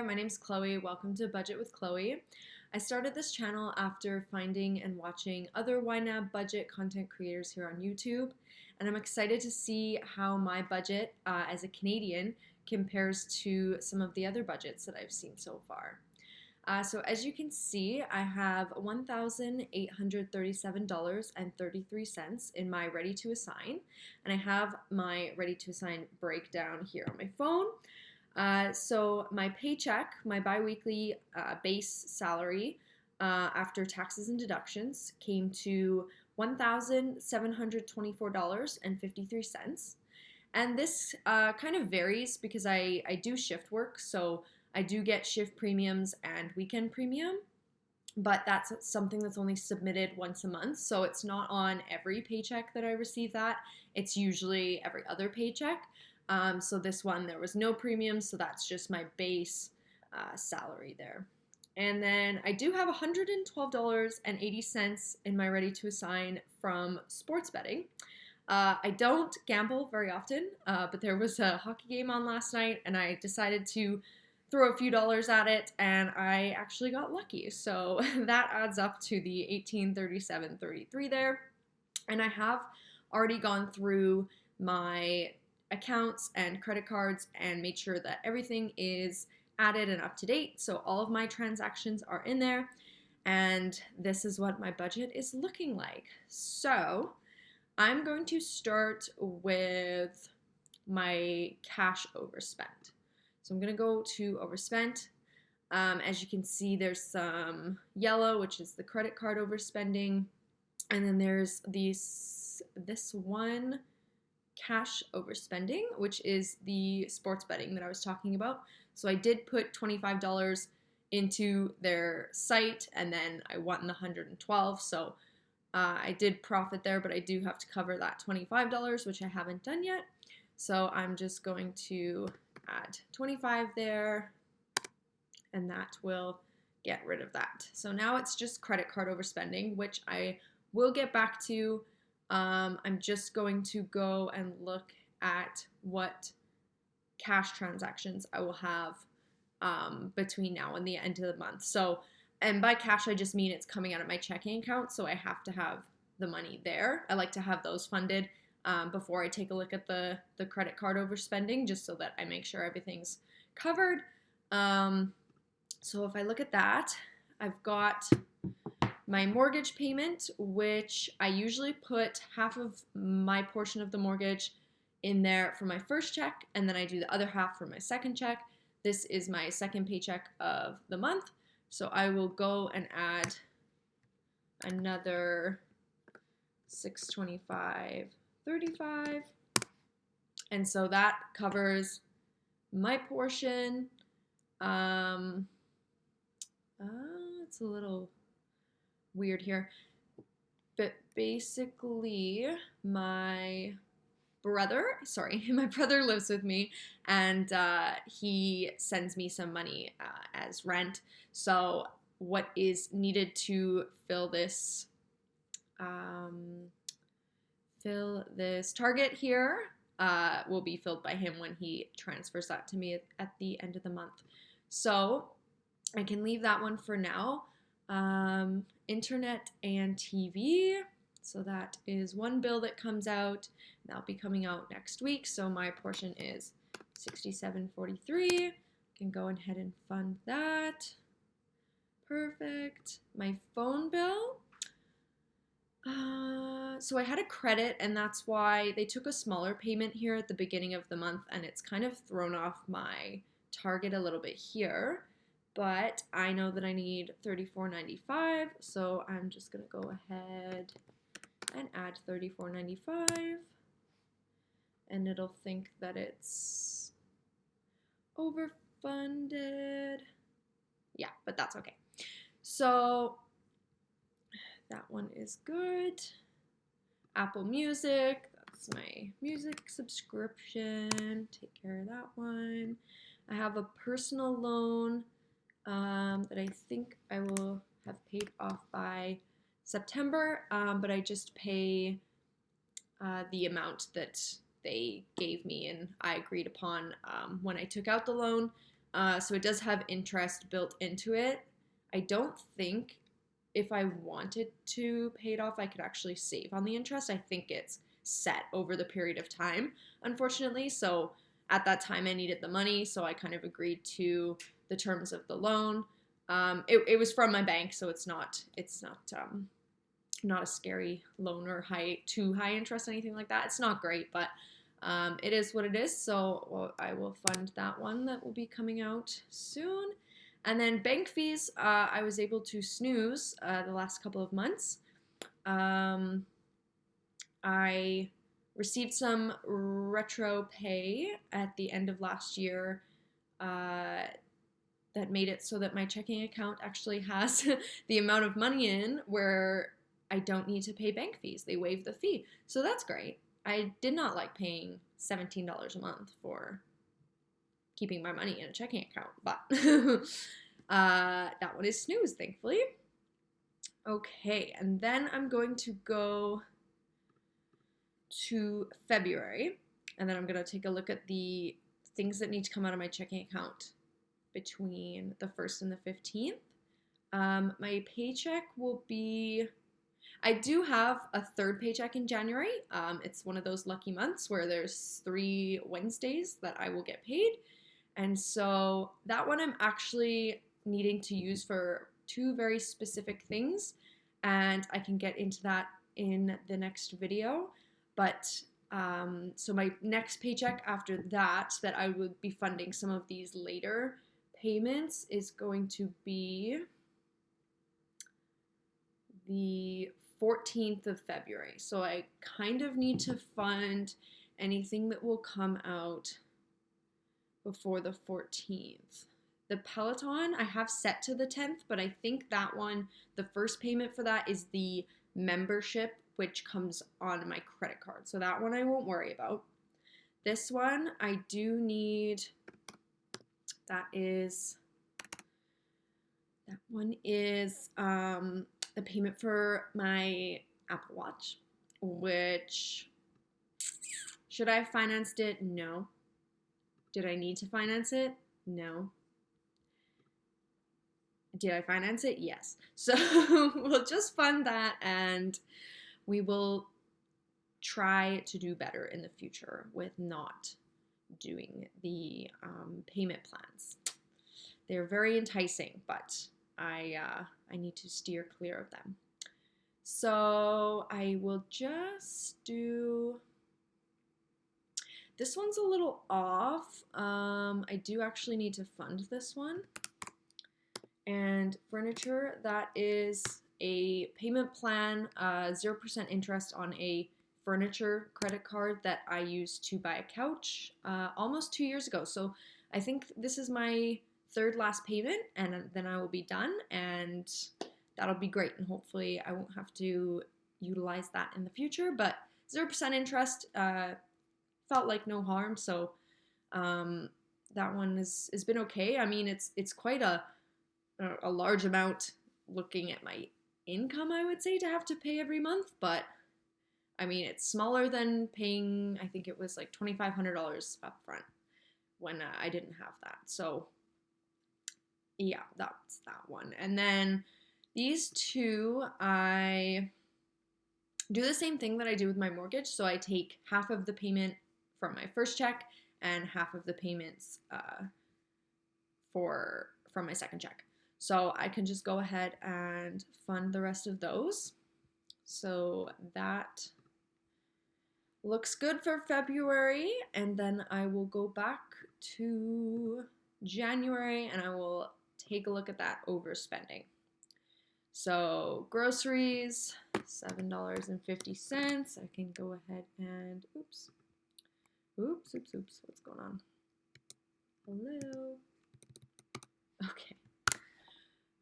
My name's Chloe. Welcome to Budget with Chloe. I started this channel after finding and watching other YNAB budget content creators here on YouTube, and I'm excited to see how my budget as a Canadian compares to some of the other budgets that I've seen so far. So as you can see, I have $1,837.33 in my ready to assign, and I have my ready to assign breakdown here on my phone. So my paycheck, my biweekly base salary after taxes and deductions came to $1,724.53. And this kind of varies because I do shift work, so I do get shift premiums and weekend premium, but that's something that's only submitted once a month, so it's not on every paycheck that I receive that. It's usually every other paycheck. So this one, there was no premium, so that's just my base salary there. And then I do have $112.80 in my ready to assign from sports betting. I don't gamble very often, but there was a hockey game on last night, and I decided to throw a few dollars at it, and I actually got lucky. So that adds up to the $1837.33 there. And I have already gone through my accounts and credit cards and made sure that everything is added and up to date. So all of my transactions are in there, and this is what my budget is looking like. So I'm going to start with my cash overspent. So I'm going to go to overspent. As you can see, there's some yellow, which is the credit card overspending, and then there's this one cash overspending, which is the sports betting that I was talking about. So I did put $25 into their site, and then I won the $112. So I did profit there, but I do have to cover that $25, which I haven't done yet. So I'm just going to add 25 there, and that will get rid of that. So now it's just credit card overspending, which I will get back to. I'm just going to go and look at what cash transactions I will have between now and the end of the month. So, and by cash, I just mean it's coming out of my checking account, so I have to have the money there. I like to have those funded before I take a look at the credit card overspending, just so that I make sure everything's covered. So if I look at that, I've got my mortgage payment, which I usually put half of my portion of the mortgage in there for my first check, and then I do the other half for my second check. This is my second paycheck of the month, so I will go and add another $625.35, and so that covers my portion. It's a little weird here, but basically my brother lives with me, and he sends me some money as rent. So what is needed to fill this target here will be filled by him when he transfers that to me at the end of the month. So I can leave that one for now. Internet and TV. So that is one bill that comes out. That'll be coming out next week. So my portion is $67.43. Can go ahead and fund that. Perfect. My phone bill. So I had a credit, and that's why they took a smaller payment here at the beginning of the month, and it's kind of thrown off my target a little bit here. But I know that I need $34.95, so I'm just going to go ahead and add $34.95, and it'll think that it's overfunded. Yeah, but that's okay. So that one is good. Apple Music, that's my music subscription. Take care of that one. I have a personal loan that I think I will have paid off by September, but I just pay the amount that they gave me and I agreed upon when I took out the loan. So it does have interest built into it. I don't think if I wanted to pay it off, I could actually save on the interest. I think it's set over the period of time, unfortunately. So at that time, I needed the money, so I kind of agreed to the terms of the loan. It was from my bank, so it's not not a scary loan or too high interest, anything like that. It's not great, but it is what it is. So I will fund that one that will be coming out soon. And then bank fees, I was able to snooze the last couple of months. I received some retro pay at the end of last year that made it so that my checking account actually has the amount of money in where I don't need to pay bank fees. They waive the fee. So that's great. I did not like paying $17 a month for keeping my money in a checking account, but that one is snooze, thankfully. Okay, and then I'm going to go to February, and then I'm going to take a look at the things that need to come out of my checking account between the 1st and the 15th. My paycheck will be, I do have a third paycheck in January. It's one of those lucky months where there's 3 Wednesdays that I will get paid. And so that one I'm actually needing to use for 2 very specific things. And I can get into that in the next video. But so my next paycheck after that I would be funding some of these later payments is going to be the 14th of February. So I kind of need to fund anything that will come out before the 14th. The Peloton I have set to the 10th, but I think that one, the first payment for that is the membership, which comes on my credit card. So that one I won't worry about. This one I do need, that one is the payment for my Apple Watch, which, should I have financed it? No. Did I need to finance it? No. Did I finance it? Yes. So we'll just fund that, and we will try to do better in the future with not doing the payment plans. They're very enticing, but I need to steer clear of them. So I will just do, this one's a little off. I do actually need to fund this one. And furniture, that is a payment plan, 0% interest on a furniture credit card that I used to buy a couch almost 2 years ago. So I think this is my third last payment, and then I will be done, and that'll be great. And hopefully I won't have to utilize that in the future, but 0% interest felt like no harm. So that one has been okay. I mean, it's quite a large amount looking at my income, I would say, to have to pay every month, but I mean, it's smaller than paying, I think it was like $2,500 up front when I didn't have that. So yeah, that's that one. And then these two, I do the same thing that I do with my mortgage. So I take half of the payment from my first check and half of the payments from my second check. So I can just go ahead and fund the rest of those. So that looks good for February, and then I will go back to January and I will take a look at that overspending. So groceries, $7.50. I can go ahead and, oops, what's going on? Hello. Okay.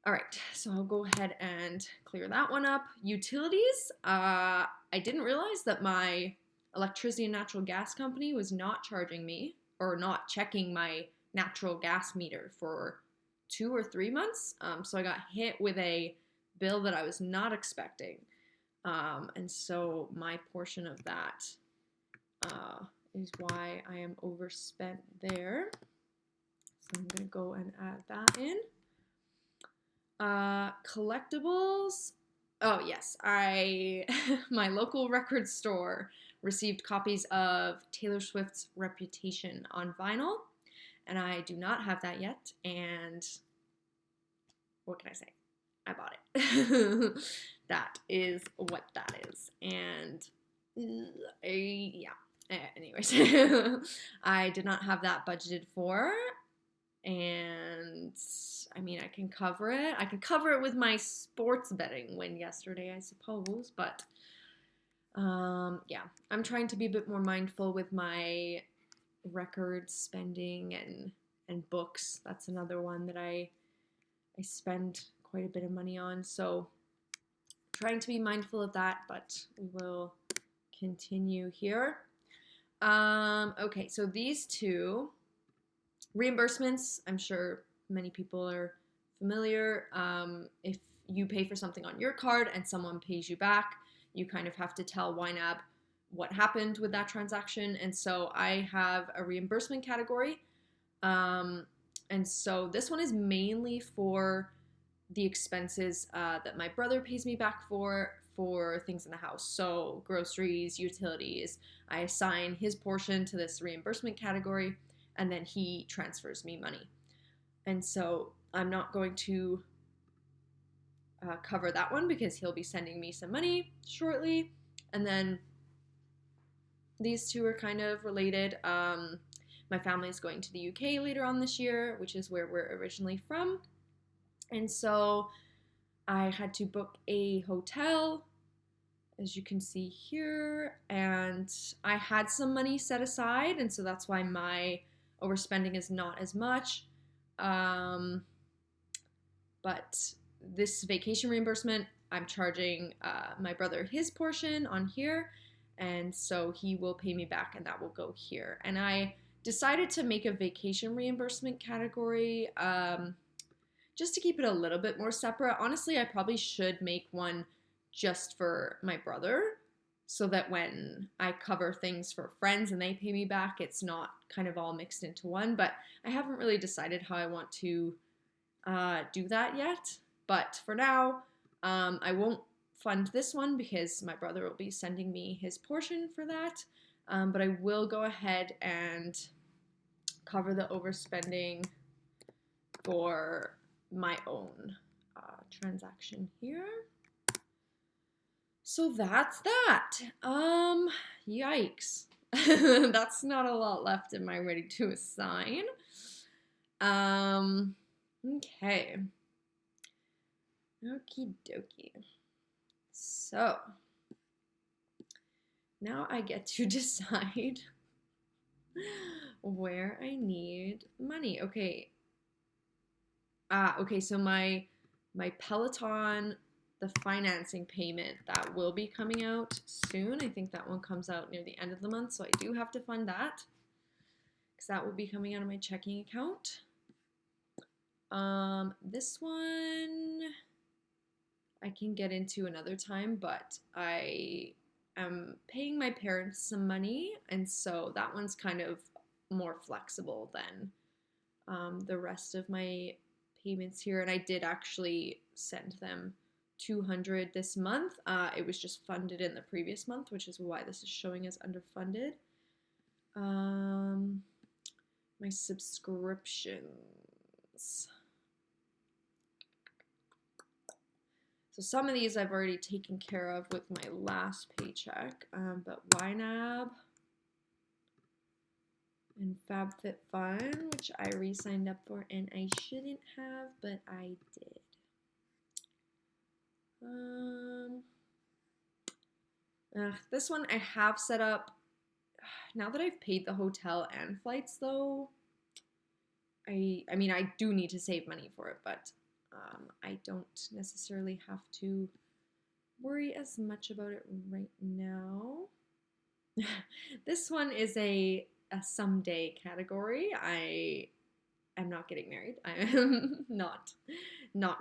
All right, so I'll go ahead and clear that one up. Utilities, I didn't realize that my electricity and natural gas company was not charging me or not checking my natural gas meter for 2 or 3 months. So I got hit with a bill that I was not expecting. And so my portion of that is why I am overspent there. I'm going to go and add that in. Collectibles. Oh, yes. My local record store received copies of Taylor Swift's Reputation on vinyl, and I do not have that yet, and what can I say? I bought it. That is what that is. And yeah. Anyways, I did not have that budgeted for. And I mean, I can cover it. I can cover it with my sports betting win yesterday, I suppose. But yeah, I'm trying to be a bit more mindful with my record spending and books. That's another one that I spend quite a bit of money on. So trying to be mindful of that, but we will continue here. Okay, so these two reimbursements, I'm sure many people are familiar. If you pay for something on your card and someone pays you back, you kind of have to tell YNAB what happened with that transaction. And so I have a reimbursement category. And so this one is mainly for the expenses that my brother pays me back for things in the house. So groceries, utilities. I assign his portion to this reimbursement category, and then he transfers me money. And so I'm not going to cover that one because he'll be sending me some money shortly. And then these two are kind of related. My family is going to the U.K. later on this year, which is where we're originally from. And so I had to book a hotel, as you can see here, and I had some money set aside, and so that's why my overspending is not as much. But this vacation reimbursement, I'm charging my brother his portion on here, and so he will pay me back, and that will go here. And I decided to make a vacation reimbursement category just to keep it a little bit more separate. Honestly, I probably should make one just for my brother so that when I cover things for friends and they pay me back, it's not kind of all mixed into one. But I haven't really decided how I want to do that yet. But for now, I won't fund this one because my brother will be sending me his portion for that. But I will go ahead and cover the overspending for my own transaction here. So that's that. Yikes. That's not a lot left in my ready to assign. Okay. Okie dokie. So now I get to decide where I need money. Okay. Okay, so my Peloton, the financing payment, that will be coming out soon. I think that one comes out near the end of the month, so I do have to fund that because that will be coming out of my checking account. This one I can get into another time, but I am paying my parents some money, and so that one's kind of more flexible than the rest of my payments here. And I did actually send them $200 this month. It was just funded in the previous month, which is why this is showing as underfunded. My subscriptions. So some of these I've already taken care of with my last paycheck, but YNAB and FabFitFun, which I re-signed up for and I shouldn't have, but I did. This one I have set up. Now that I've paid the hotel and flights, though, I mean, I do need to save money for it, but I don't necessarily have to worry as much about it right now. This one is a someday category. I am not getting married. I am not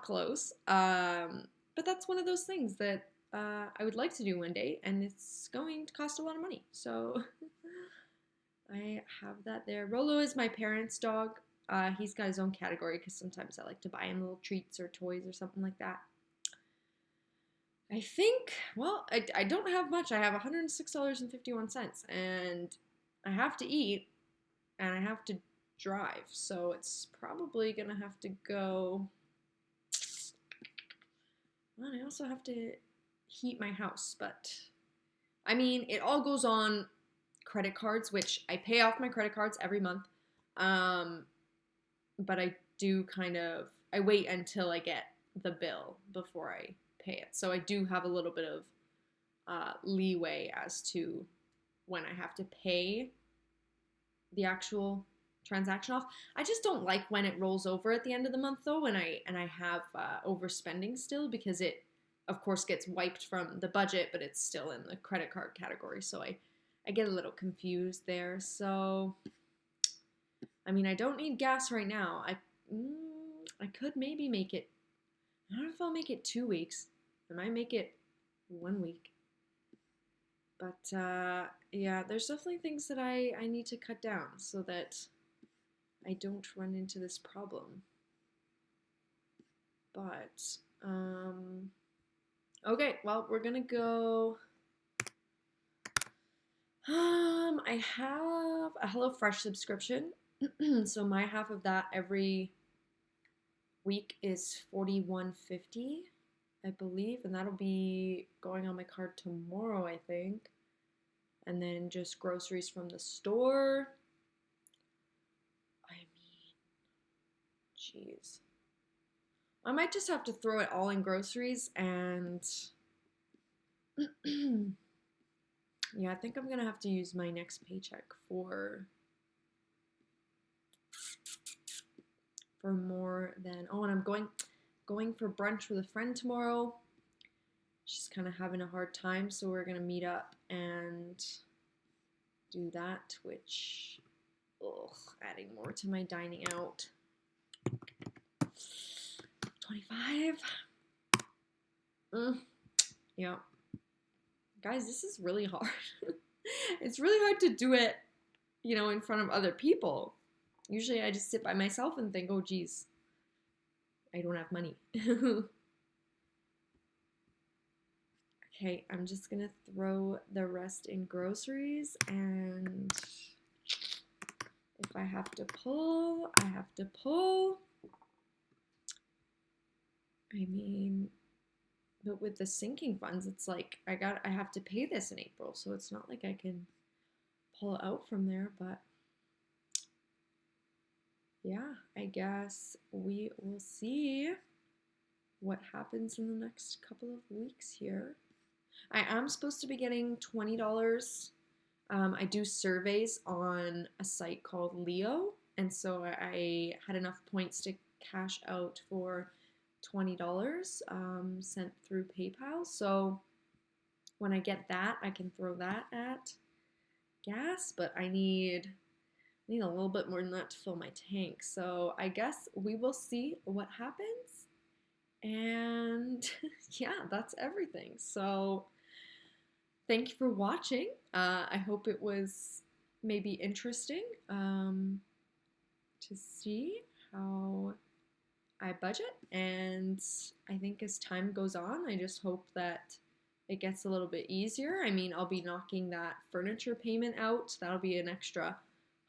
close. But that's one of those things that I would like to do one day, and it's going to cost a lot of money. So I have that there. Rolo is my parents' dog. He's got his own category because sometimes I like to buy him little treats or toys or something like that. I think, well, I don't have much. I have $106.51, and I have to eat, and I have to drive, so it's probably gonna have to go. Well, I also have to heat my house, but I mean, it all goes on credit cards, which I pay off my credit cards every month. But I do I wait until I get the bill before I pay it. So I do have a little bit of leeway as to when I have to pay the actual transaction off. I just don't like when it rolls over at the end of the month though, and I have overspending still, because it of course gets wiped from the budget, but it's still in the credit card category. So I get a little confused there. So I mean, I don't need gas right now. I could maybe make it. I don't know if I'll make it 2 weeks. I might make it 1 week. But yeah, there's definitely things that I need to cut down so that I don't run into this problem. But okay, well, we're gonna go. I have a HelloFresh subscription, so my half of that every week is $41.50, I believe, and that'll be going on my card tomorrow, I think. And then just groceries from the store. I mean, jeez. I might just have to throw it all in groceries, and yeah, I think I'm gonna have to use my next paycheck for more than. Oh, and I'm going for brunch with a friend tomorrow. She's kind of having a hard time, so we're gonna meet up and do that, which, adding more to my dining out. 25. Yeah. Guys, this is really hard. It's really hard to do it, in front of other people. Usually I just sit by myself and think, oh, geez, I don't have money. Okay, I'm just going to throw the rest in groceries, and if I have to pull, I have to pull. I mean, but with the sinking funds, it's like I have to pay this in April, so it's not like I can pull out from there, but yeah, I guess we will see what happens in the next couple of weeks here. I am supposed to be getting $20. I do surveys on a site called Leo, and so I had enough points to cash out for $20 sent through PayPal. So when I get that, I can throw that at gas, but I need a little bit more than that to fill my tank. So I guess we will see what happens. And yeah, that's everything. So thank you for watching. I hope it was maybe interesting to see how I budget. And I think as time goes on, I just hope that it gets a little bit easier. I mean, I'll be knocking that furniture payment out. That'll be an extra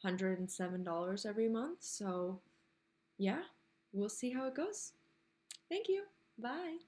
$107 every month. So yeah, we'll see how it goes. Thank you. Bye.